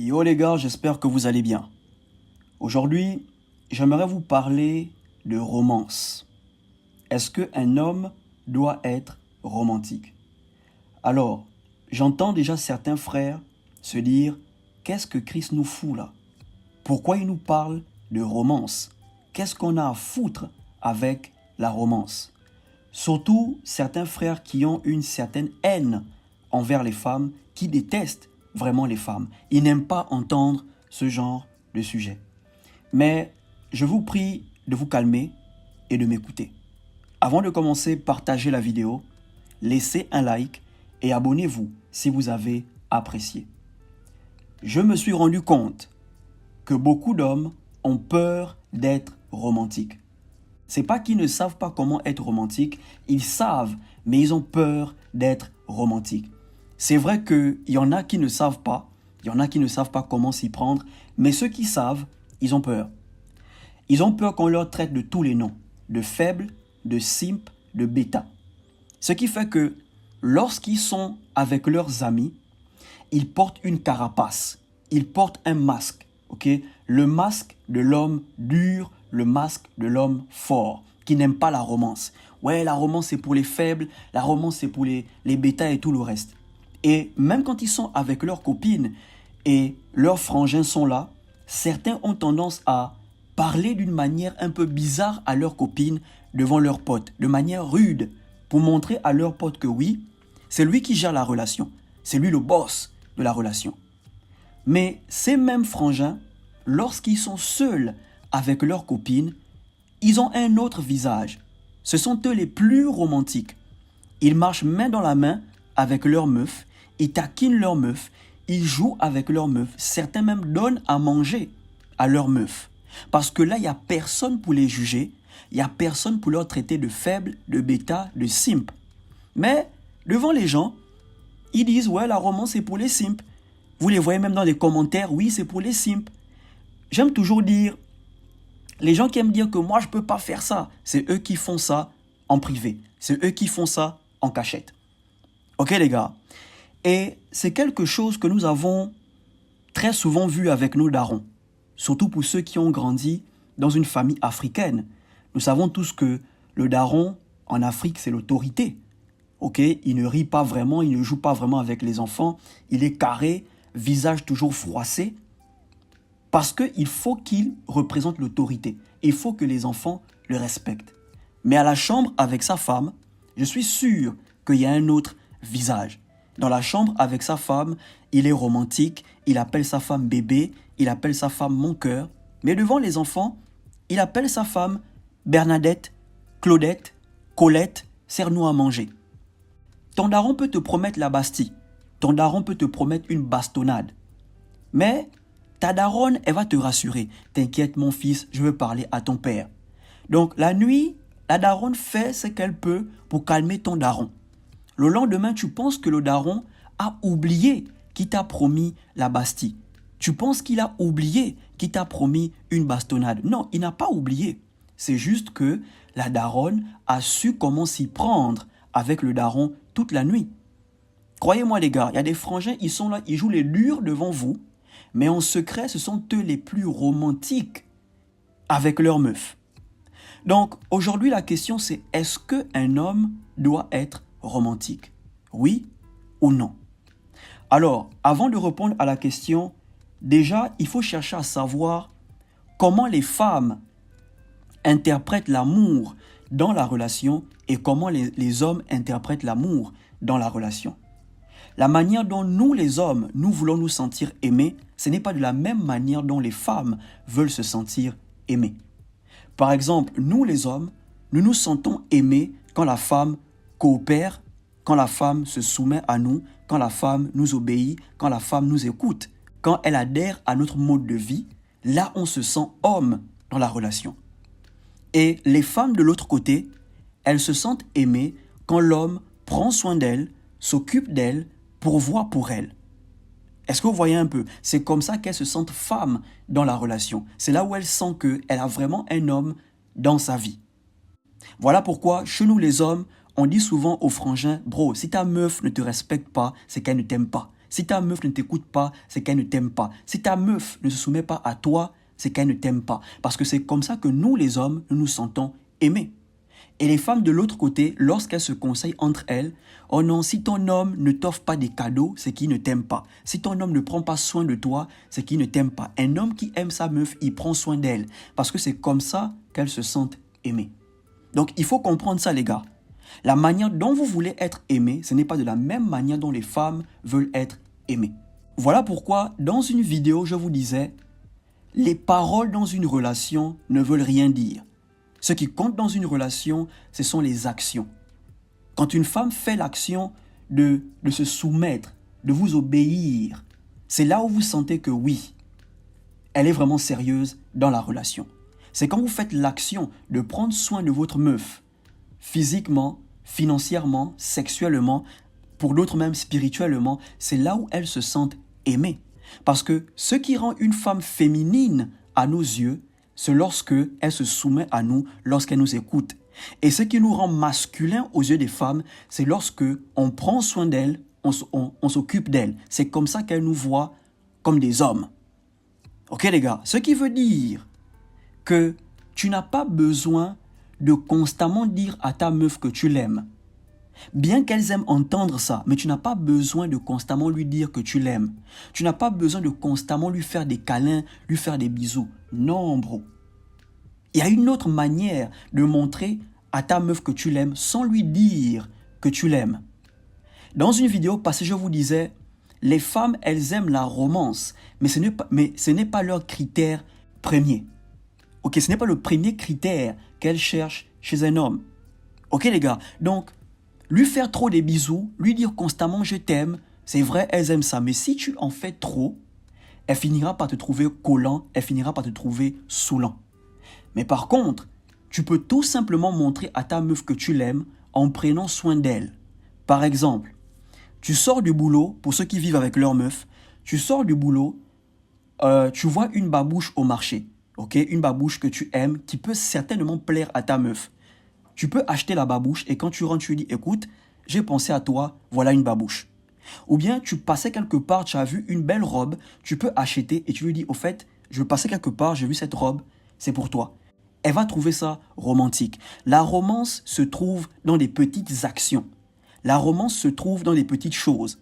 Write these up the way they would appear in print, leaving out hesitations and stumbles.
Yo les gars, j'espère que vous allez bien. Aujourd'hui, j'aimerais vous parler de romance. Est-ce qu'un homme doit être romantique? Alors, j'entends déjà certains frères se dire, qu'est-ce que Christ nous fout là? Pourquoi il nous parle de romance? Qu'est-ce qu'on a à foutre avec la romance? Surtout certains frères qui ont une certaine haine envers les femmes, qui détestent vraiment les femmes. Ils n'aiment pas entendre ce genre de sujet. Mais je vous prie de vous calmer et de m'écouter. Avant de commencer, partagez la vidéo, laissez un like et abonnez-vous si vous avez apprécié. Je me suis rendu compte que beaucoup d'hommes ont peur d'être romantiques. C'est pas qu'ils ne savent pas comment être romantiques, ils savent, mais ils ont peur d'être romantiques. C'est vrai qu'il y en a qui ne savent pas, il y en a qui ne savent pas comment s'y prendre, mais ceux qui savent, ils ont peur. Ils ont peur qu'on leur traite de tous les noms, de faibles, de simp, de bêta. Ce qui fait que lorsqu'ils sont avec leurs amis, ils portent une carapace, ils portent un masque, ok? Le masque de l'homme dur, le masque de l'homme fort, qui n'aime pas la romance. Ouais, la romance c'est pour les faibles, la romance c'est pour les bêtas et tout le reste. Et même quand ils sont avec leurs copines et leurs frangins sont là, certains ont tendance à parler d'une manière un peu bizarre à leurs copines devant leurs potes, de manière rude, pour montrer à leurs potes que oui, c'est lui qui gère la relation, c'est lui le boss de la relation. Mais ces mêmes frangins, lorsqu'ils sont seuls avec leurs copines, ils ont un autre visage. Ce sont eux les plus romantiques. Ils marchent main dans la main avec leurs meufs, ils taquinent leurs meufs, ils jouent avec leurs meufs. Certains même donnent à manger à leurs meufs. Parce que là, il n'y a personne pour les juger, il n'y a personne pour leur traiter de faibles, de bêta, de simp. Mais devant les gens, ils disent, ouais, la romance c'est pour les simps. Vous les voyez même dans les commentaires, oui, c'est pour les simps. J'aime toujours dire, les gens qui aiment dire que moi je ne peux pas faire ça, c'est eux qui font ça en privé. C'est eux qui font ça en cachette. Ok les gars? Et c'est quelque chose que nous avons très souvent vu avec nos darons. Surtout pour ceux qui ont grandi dans une famille africaine. Nous savons tous que le daron en Afrique c'est l'autorité. Ok? Il ne rit pas vraiment, il ne joue pas vraiment avec les enfants. Il est carré, visage toujours froissé. Parce qu'il faut qu'il représente l'autorité. Il faut que les enfants le respectent. Mais à la chambre avec sa femme, je suis sûr qu'il y a un autre visage. Dans la chambre avec sa femme, il est romantique, il appelle sa femme bébé, il appelle sa femme mon cœur. Mais devant les enfants, il appelle sa femme Bernadette, Claudette, Colette, serre-nous à manger. Ton daron peut te promettre la Bastille. Ton daron peut te promettre une bastonnade. Mais ta daronne, elle va te rassurer. T'inquiète mon fils, je veux parler à ton père. Donc la nuit, la daronne fait ce qu'elle peut pour calmer ton daron. Le lendemain, tu penses que le daron a oublié qu'il t'a promis la Bastille. Tu penses qu'il a oublié qu'il t'a promis une bastonnade. Non, il n'a pas oublié. C'est juste que la daronne a su comment s'y prendre avec le daron toute la nuit. Croyez-moi les gars, il y a des frangins, ils sont là, ils jouent les durs devant vous. Mais en secret, ce sont eux les plus romantiques avec leurs meufs. Donc, aujourd'hui, la question c'est, est-ce qu'un homme doit être romantique? Oui ou non? Alors, avant de répondre à la question, déjà, il faut chercher à savoir comment les femmes interprètent l'amour dans la relation et comment les hommes interprètent l'amour dans la relation. La manière dont nous, les hommes, nous voulons nous sentir aimés, ce n'est pas de la même manière dont les femmes veulent se sentir aimées. Par exemple, nous, les hommes, nous nous sentons aimés quand la femme coopère, quand la femme se soumet à nous, quand la femme nous obéit, quand la femme nous écoute, quand elle adhère à notre mode de vie, là, on se sent homme dans la relation. Et les femmes de l'autre côté, elles se sentent aimées quand l'homme prend soin d'elles, s'occupe d'elles, pourvoit pour elles. Est-ce que vous voyez un peu? C'est comme ça qu'elles se sentent femmes dans la relation. C'est là où elles sentent qu'elle a vraiment un homme dans sa vie. Voilà pourquoi, chez nous les hommes, on dit souvent aux frangins, bro, si ta meuf ne te respecte pas, c'est qu'elle ne t'aime pas. Si ta meuf ne t'écoute pas, c'est qu'elle ne t'aime pas. Si ta meuf ne se soumet pas à toi, c'est qu'elle ne t'aime pas. Parce que c'est comme ça que nous, les hommes, nous nous sentons aimés. Et les femmes de l'autre côté, lorsqu'elles se conseillent entre elles, oh non, si ton homme ne t'offre pas des cadeaux, c'est qu'il ne t'aime pas. Si ton homme ne prend pas soin de toi, c'est qu'il ne t'aime pas. Un homme qui aime sa meuf, il prend soin d'elle. Parce que c'est comme ça qu'elles se sentent aimées. Donc il faut comprendre ça, les gars. La manière dont vous voulez être aimé, ce n'est pas de la même manière dont les femmes veulent être aimées. Voilà pourquoi, dans une vidéo, je vous disais, les paroles dans une relation ne veulent rien dire. Ce qui compte dans une relation, ce sont les actions. Quand une femme fait l'action de se soumettre, de vous obéir, c'est là où vous sentez que oui, elle est vraiment sérieuse dans la relation. C'est quand vous faites l'action de prendre soin de votre meuf, physiquement, financièrement, sexuellement, pour d'autres même spirituellement, c'est là où elles se sentent aimées. Parce que ce qui rend une femme féminine à nos yeux, c'est lorsque elle se soumet à nous, lorsqu'elle nous écoute. Et ce qui nous rend masculins aux yeux des femmes, c'est lorsque on prend soin d'elle, on s'occupe d'elle. C'est comme ça qu'elle nous voit comme des hommes. Ok les gars, ce qui veut dire que tu n'as pas besoin de constamment dire à ta meuf que tu l'aimes. Bien qu'elles aiment entendre ça, mais tu n'as pas besoin de constamment lui dire que tu l'aimes. Tu n'as pas besoin de constamment lui faire des câlins, lui faire des bisous. Non, bro. Il y a une autre manière de montrer à ta meuf que tu l'aimes sans lui dire que tu l'aimes. Dans une vidéo passée, je vous disais, les femmes, elles aiment la romance, mais ce n'est pas leur critère premier. Ok, ce n'est pas le premier critère qu'elles cherchent chez un homme. Ok les gars, donc lui faire trop des bisous, lui dire constamment je t'aime, c'est vrai, elles aiment ça. Mais si tu en fais trop, elle finira par te trouver collant, elle finira par te trouver saoulant. Mais par contre, tu peux tout simplement montrer à ta meuf que tu l'aimes en prenant soin d'elle. Par exemple, tu sors du boulot, pour ceux qui vivent avec leur meuf, tu sors du boulot, tu vois une babouche au marché, ok, une babouche que tu aimes, qui peut certainement plaire à ta meuf. Tu peux acheter la babouche et quand tu rentres, tu lui dis, écoute, j'ai pensé à toi, voilà une babouche. Ou bien tu passais quelque part, tu as vu une belle robe, tu peux acheter et tu lui dis, au fait, je passais quelque part, j'ai vu cette robe, c'est pour toi. Elle va trouver ça romantique. La romance se trouve dans des petites actions. La romance se trouve dans des petites choses.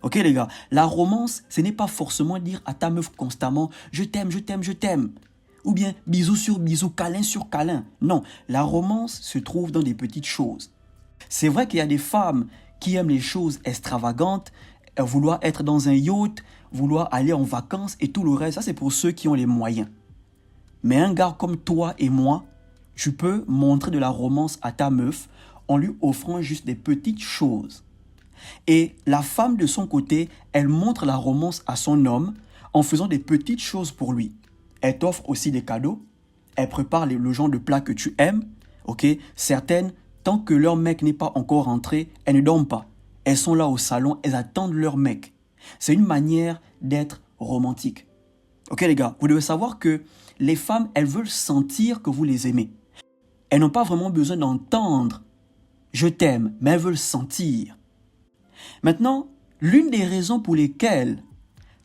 Ok les gars, la romance, ce n'est pas forcément dire à ta meuf constamment, je t'aime, je t'aime, je t'aime. Ou bien bisou sur bisou, câlin sur câlin. Non, la romance se trouve dans des petites choses. C'est vrai qu'il y a des femmes qui aiment les choses extravagantes, vouloir être dans un yacht, vouloir aller en vacances et tout le reste. Ça, c'est pour ceux qui ont les moyens. Mais un gars comme toi et moi, tu peux montrer de la romance à ta meuf en lui offrant juste des petites choses. Et la femme de son côté, elle montre la romance à son homme en faisant des petites choses pour lui. Elle t'offre aussi des cadeaux. Elle prépare le genre de plat que tu aimes. Ok, certaines, tant que leur mec n'est pas encore rentré, elles ne dorment pas. Elles sont là au salon, elles attendent leur mec. C'est une manière d'être romantique. Ok les gars, vous devez savoir que les femmes, elles veulent sentir que vous les aimez. Elles n'ont pas vraiment besoin d'entendre « je t'aime », mais elles veulent sentir. Maintenant, l'une des raisons pour lesquelles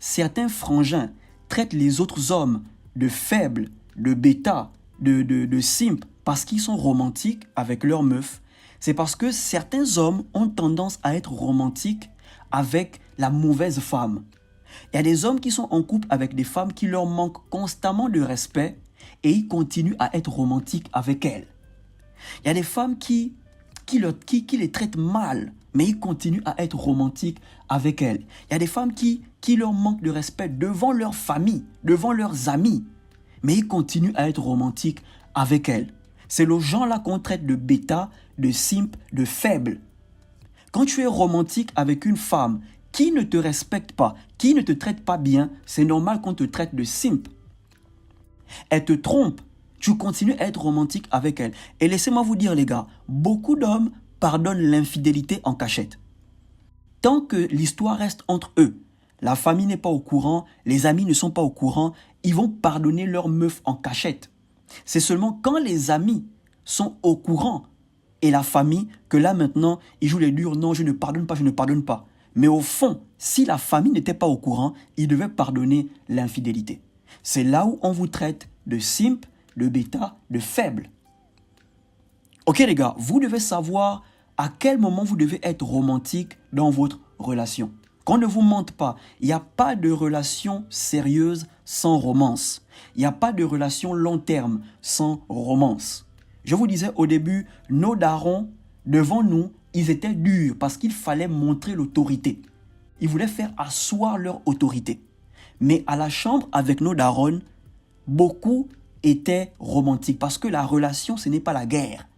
certains frangins traitent les autres hommes de faibles, de bêta, de simp, parce qu'ils sont romantiques avec leur meuf, c'est parce que certains hommes ont tendance à être romantiques avec la mauvaise femme. Il y a des hommes qui sont en couple avec des femmes qui leur manquent constamment de respect et ils continuent à être romantiques avec elles. Il y a des femmes qui les traitent mal, mais ils continuent à être romantiques avec elles. Il y a des femmes qui leur manquent de respect devant leur famille, devant leurs amis, mais ils continuent à être romantiques avec elles. C'est le genre-là qu'on traite de bêta, de simp, de faible. Quand tu es romantique avec une femme qui ne te respecte pas, qui ne te traite pas bien, c'est normal qu'on te traite de simp. Elle te trompe, tu continues à être romantique avec elle. Et laissez-moi vous dire les gars, beaucoup d'hommes pardonnent l'infidélité en cachette. Tant que l'histoire reste entre eux, la famille n'est pas au courant, les amis ne sont pas au courant, ils vont pardonner leur meuf en cachette. C'est seulement quand les amis sont au courant et la famille que là maintenant, ils jouent les durs, non je ne pardonne pas, je ne pardonne pas. Mais au fond, si la famille n'était pas au courant, il devait pardonner l'infidélité. C'est là où on vous traite de simp, de bêta, de faible. Ok les gars, vous devez savoir à quel moment vous devez être romantique dans votre relation. Qu'on ne vous mente pas, il n'y a pas de relation sérieuse sans romance. Il n'y a pas de relation long terme sans romance. Je vous disais au début, nos darons, devant nous, ils étaient durs parce qu'il fallait montrer l'autorité. Ils voulaient faire asseoir leur autorité. Mais à la chambre avec nos darons, beaucoup étaient romantiques parce que la relation, ce n'est pas la guerre.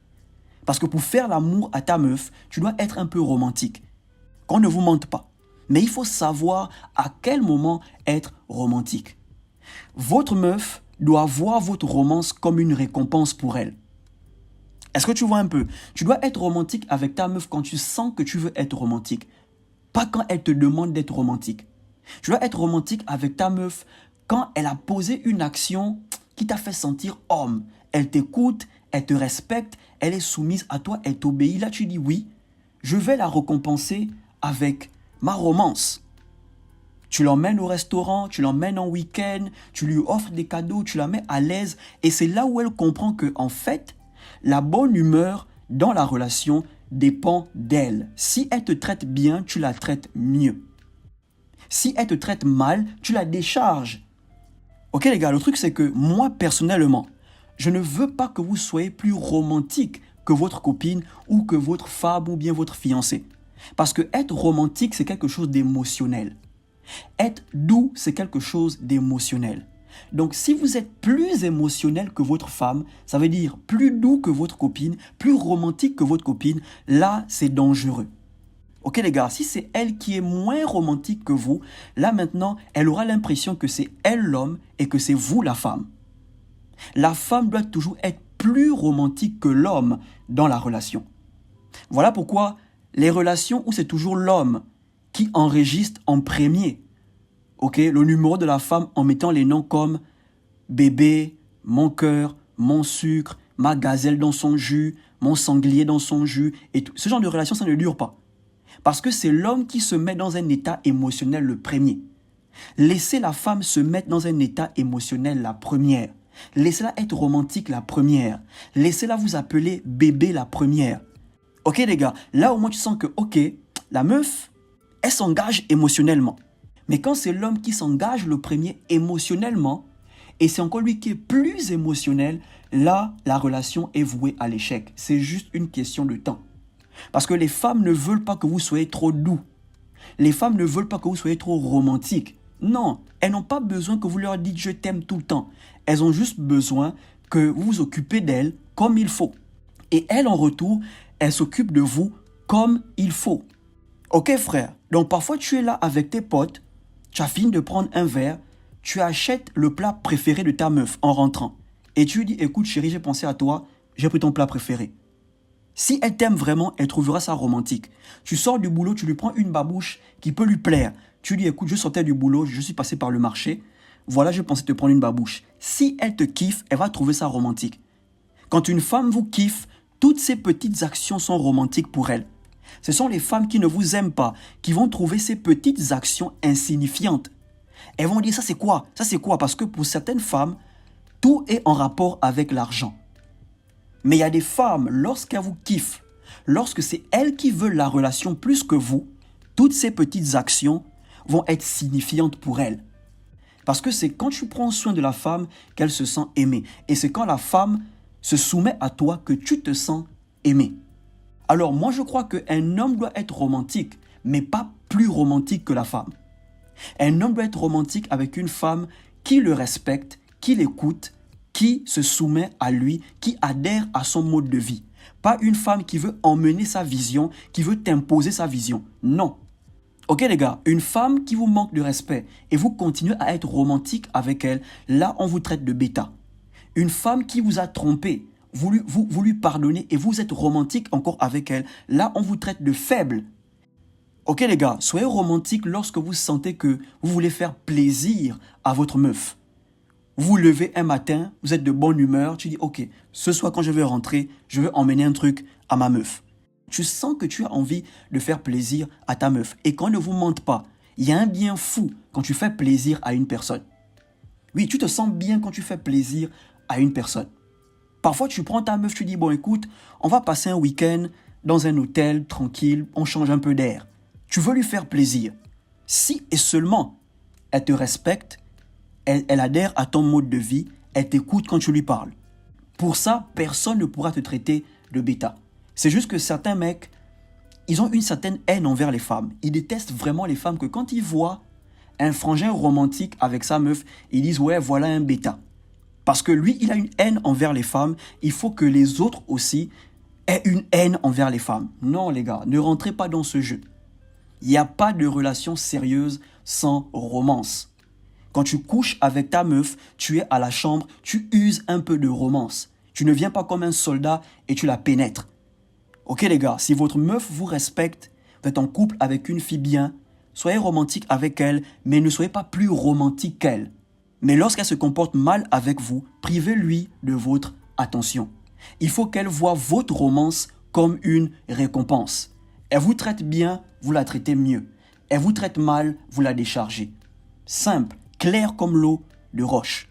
Parce que pour faire l'amour à ta meuf, tu dois être un peu romantique. Qu'on ne vous mente pas. Mais il faut savoir à quel moment être romantique. Votre meuf doit voir votre romance comme une récompense pour elle. Est-ce que tu vois un peu? Tu dois être romantique avec ta meuf quand tu sens que tu veux être romantique. Pas quand elle te demande d'être romantique. Tu dois être romantique avec ta meuf quand elle a posé une action qui t'a fait sentir homme. Elle t'écoute, elle te respecte, elle est soumise à toi, elle t'obéit. Là, tu dis oui, je vais la récompenser avec ma romance. Tu l'emmènes au restaurant, tu l'emmènes en week-end, tu lui offres des cadeaux, tu la mets à l'aise. Et c'est là où elle comprend que, en fait, la bonne humeur dans la relation dépend d'elle. Si elle te traite bien, tu la traites mieux. Si elle te traite mal, tu la décharges. Ok les gars, le truc c'est que moi personnellement, je ne veux pas que vous soyez plus romantique que votre copine ou que votre femme ou bien votre fiancé. Parce que être romantique, c'est quelque chose d'émotionnel. Être doux, c'est quelque chose d'émotionnel. Donc, si vous êtes plus émotionnel que votre femme, ça veut dire plus doux que votre copine, plus romantique que votre copine, là, c'est dangereux. Ok les gars, si c'est elle qui est moins romantique que vous, là maintenant, elle aura l'impression que c'est elle l'homme et que c'est vous la femme. La femme doit toujours être plus romantique que l'homme dans la relation. Voilà pourquoi les relations où c'est toujours l'homme qui enregistre en premier, ok, le numéro de la femme en mettant les noms comme bébé, mon cœur, mon sucre, ma gazelle dans son jus, mon sanglier dans son jus, et tout. Ce genre de relation, ça ne dure pas. Parce que c'est l'homme qui se met dans un état émotionnel le premier. Laissez la femme se mettre dans un état émotionnel la première. Laissez-la être romantique la première. Laissez-la vous appeler bébé la première. Ok les gars, là au moins tu sens que, ok, la meuf, elle s'engage émotionnellement. Mais quand c'est l'homme qui s'engage le premier émotionnellement, et c'est encore lui qui est plus émotionnel, là, la relation est vouée à l'échec. C'est juste une question de temps. Parce que les femmes ne veulent pas que vous soyez trop doux. Les femmes ne veulent pas que vous soyez trop romantique. Non, elles n'ont pas besoin que vous leur dites « je t'aime » tout le temps. Elles ont juste besoin que vous vous occupez d'elles comme il faut. Et elles, en retour, elles s'occupent de vous comme il faut. Ok frère, donc parfois tu es là avec tes potes, tu as fini de prendre un verre, tu achètes le plat préféré de ta meuf en rentrant. Et tu lui dis « écoute chérie, j'ai pensé à toi, j'ai pris ton plat préféré ». Si elle t'aime vraiment, elle trouvera ça romantique. Tu sors du boulot, tu lui prends une babouche qui peut lui plaire. Tu lui dis, écoute, je sortais du boulot, je suis passé par le marché. Voilà, je pensais te prendre une babouche. Si elle te kiffe, elle va trouver ça romantique. Quand une femme vous kiffe, toutes ces petites actions sont romantiques pour elle. Ce sont les femmes qui ne vous aiment pas, qui vont trouver ces petites actions insignifiantes. Elles vont dire, ça c'est quoi? Ça c'est quoi? Parce que pour certaines femmes, tout est en rapport avec l'argent. Mais il y a des femmes, lorsqu'elles vous kiffent, lorsque c'est elles qui veulent la relation plus que vous, toutes ces petites actions vont être signifiantes pour elles. Parce que c'est quand tu prends soin de la femme qu'elle se sent aimée. Et c'est quand la femme se soumet à toi que tu te sens aimé. Alors moi je crois qu'un homme doit être romantique, mais pas plus romantique que la femme. Un homme doit être romantique avec une femme qui le respecte, qui l'écoute, qui se soumet à lui, qui adhère à son mode de vie. Pas une femme qui veut emmener sa vision, qui veut t'imposer sa vision. Non. Ok les gars, une femme qui vous manque de respect et vous continuez à être romantique avec elle, là on vous traite de bêta. Une femme qui vous a trompé, vous lui pardonnez et vous êtes romantique encore avec elle, là on vous traite de faible. Ok les gars, soyez romantique lorsque vous sentez que vous voulez faire plaisir à votre meuf. Vous vous levez un matin, vous êtes de bonne humeur, tu dis ok, ce soir quand je vais rentrer, je vais emmener un truc à ma meuf. Tu sens que tu as envie de faire plaisir à ta meuf. Et qu'on ne vous mente pas, il y a un bien fou quand tu fais plaisir à une personne. Oui, tu te sens bien quand tu fais plaisir à une personne. Parfois, tu prends ta meuf, tu dis, bon, écoute, on va passer un week-end dans un hôtel tranquille, on change un peu d'air. Tu veux lui faire plaisir. Si et seulement elle te respecte, elle adhère à ton mode de vie, elle t'écoute quand tu lui parles. Pour ça, personne ne pourra te traiter de bêta. C'est juste que certains mecs, ils ont une certaine haine envers les femmes. Ils détestent vraiment les femmes que quand ils voient un frangin romantique avec sa meuf, ils disent, ouais, voilà un bêta. Parce que lui, il a une haine envers les femmes. Il faut que les autres aussi aient une haine envers les femmes. Non, les gars, ne rentrez pas dans ce jeu. Il n'y a pas de relation sérieuse sans romance. Quand tu couches avec ta meuf, tu es à la chambre, tu uses un peu de romance. Tu ne viens pas comme un soldat et tu la pénètres. Ok les gars, si votre meuf vous respecte, vous êtes en couple avec une fille bien, soyez romantique avec elle, mais ne soyez pas plus romantique qu'elle. Mais lorsqu'elle se comporte mal avec vous, privez-lui de votre attention. Il faut qu'elle voie votre romance comme une récompense. Elle vous traite bien, vous la traitez mieux. Elle vous traite mal, vous la déchargez. Simple, clair comme l'eau de roche.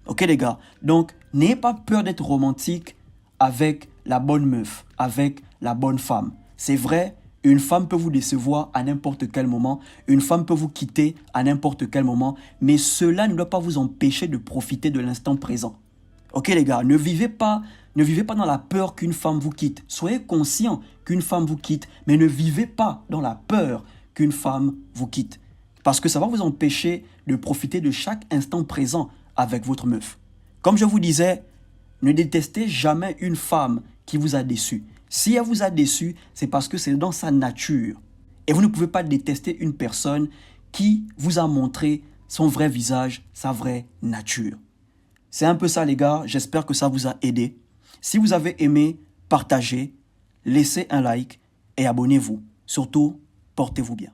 Ok les gars, donc n'ayez pas peur d'être romantique avec la bonne meuf, avec la bonne femme. C'est vrai, une femme peut vous décevoir à n'importe quel moment, une femme peut vous quitter à n'importe quel moment, mais cela ne doit pas vous empêcher de profiter de l'instant présent. Ok les gars, ne vivez pas dans la peur qu'une femme vous quitte. Soyez conscient qu'une femme vous quitte, mais ne vivez pas dans la peur qu'une femme vous quitte. Parce que ça va vous empêcher de profiter de chaque instant présent avec votre meuf. Comme je vous disais, ne détestez jamais une femme qui vous a déçu. Si elle vous a déçu, c'est parce que c'est dans sa nature. Et vous ne pouvez pas détester une personne qui vous a montré son vrai visage, sa vraie nature. C'est un peu ça les gars, j'espère que ça vous a aidé. Si vous avez aimé, partagez, laissez un like et abonnez-vous. Surtout, portez-vous bien.